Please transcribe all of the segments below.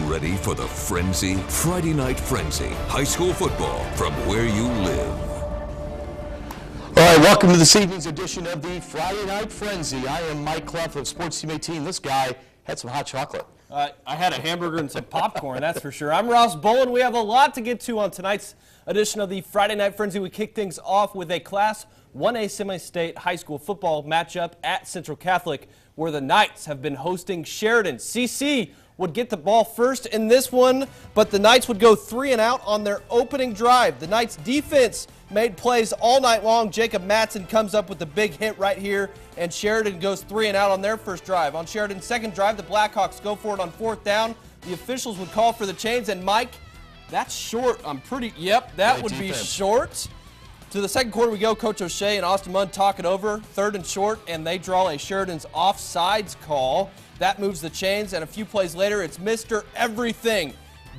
ready for the frenzy? Friday Night Frenzy, high school football from where you live. All right, welcome to this evening's edition of the Friday Night Frenzy. I am Mike Clough of Sports Team 18. This guy had some hot chocolate. I had a hamburger and some popcorn, that's for sure. I'm Ross Bolin. We have a lot to get to on tonight's edition of the Friday Night Frenzy. We kick things off with a Class 1A semi-state high school football matchup at Central Catholic, where the Knights have been hosting Sheridan. CC would get the ball first in this one, but the Knights would go 3 and out on their opening drive. The Knights defense made plays all night long. Jacob Matson comes up with the big hit right here, and Sheridan goes 3 and out on their first drive. On Sheridan's second drive, the Blackhawks go for it on 4th down. The officials would call for the chains, and Mike, that's short. That would be short. To the second quarter we go. Coach O'Shea and Austin Munn talk it over. 3rd and short, and they draw a Sheridan's offsides call. That moves the chains, and a few plays later, it's Mr. Everything.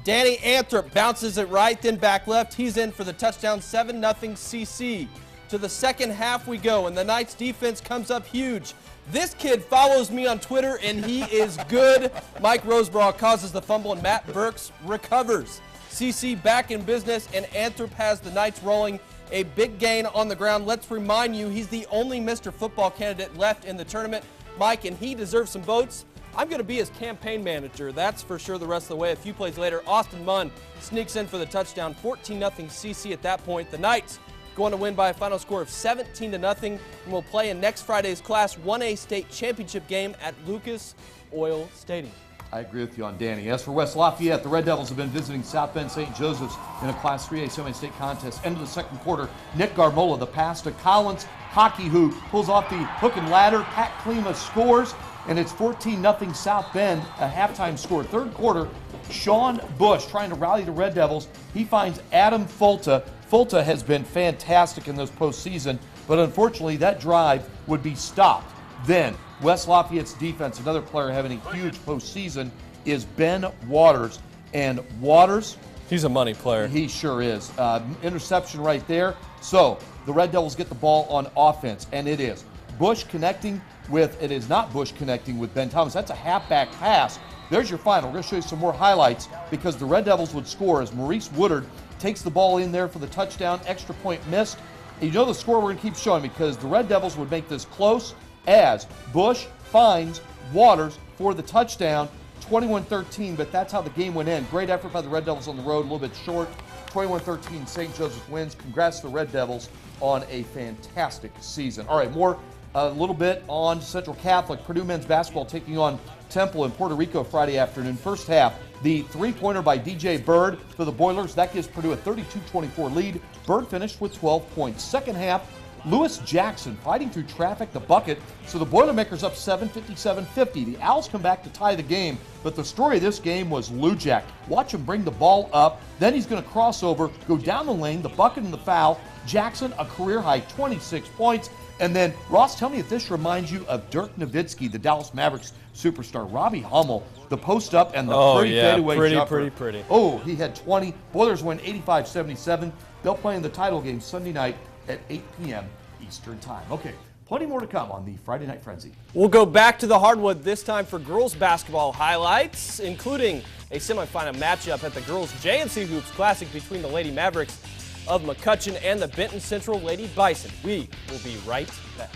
Danny Anthrop bounces it right, then back left. He's in for the touchdown, 7-0 CC. To the second half we go, and the Knights defense comes up huge. This kid follows me on Twitter, and he is good. Mike Roseborough causes the fumble, and Matt Burks recovers. CC back in business, and Anthrop has the Knights rolling. A big gain on the ground. Let's remind you, he's the only Mr. Football candidate left in the tournament, Mike, and he deserves some votes. I'm going to be his campaign manager, that's for sure, the rest of the way. A few plays later, Austin Munn sneaks in for the touchdown, 14-0 CC at that point. The Knights going to win by a final score of 17-0, and will play in next Friday's Class 1A state championship game at Lucas Oil Stadium. I agree with you on Danny. As for West Lafayette, the Red Devils have been visiting South Bend St. Joseph's in a Class 3A semi-state contest. End of the second quarter, Nick Garmola, the pass to Collins, hockey hoop, pulls off the hook and ladder. Pat Klima scores, and it's 14-0 South Bend, a halftime score. Third quarter, Sean Bush trying to rally the Red Devils. He finds Adam Fulta. Fulta has been fantastic in this postseason, but unfortunately that drive would be stopped. Then West Lafayette's defense, another player having a huge postseason, is Ben Waters. And Waters, he's a money player. He sure is. Interception right there. So the Red Devils get the ball on offense, and it is Bush connecting with, it is not Bush connecting with Ben Thomas. That's a halfback pass. There's your final. We're going to show you some more highlights because the Red Devils would score as Maurice Woodard takes the ball in there for the touchdown. Extra point missed. And you know the score we're going to keep showing because the Red Devils would make this close as Bush finds Waters for the touchdown, 21-13, but that's how the game went in. Great effort by the Red Devils on the road, a little bit short. 21-13, St. Joseph wins. Congrats to the Red Devils on a fantastic season. All right, more a little bit on Central Catholic. Purdue men's basketball taking on Temple in Puerto Rico Friday afternoon. First half, the three-pointer by DJ Bird for the Boilers. That gives Purdue a 32-24 lead. Bird finished with 12 points. Second half, Lewis Jackson fighting through traffic, the bucket, so the Boilermakers up 7-57-50. The Owls come back to tie the game, but the story of this game was Lou Jack. Watch him bring the ball up, then he's going to cross over, go down the lane, the bucket and the foul. Jackson, a career-high 26 points. And then, Ross, tell me if this reminds you of Dirk Nowitzki, the Dallas Mavericks superstar. Robbie Hummel, the post-up and the pretty fadeaway jumper. Pretty. Oh, he had 20. Boilers win 85-77. They'll play in the title game Sunday night at 8 p.m. Eastern Time. Okay, plenty more to come on the Friday Night Frenzy. We'll go back to the hardwood this time for girls basketball highlights, including a semifinal matchup at the Girls J&C Hoops Classic between the Lady Mavericks of McCutcheon and the Benton Central Lady Bison. We will be right back.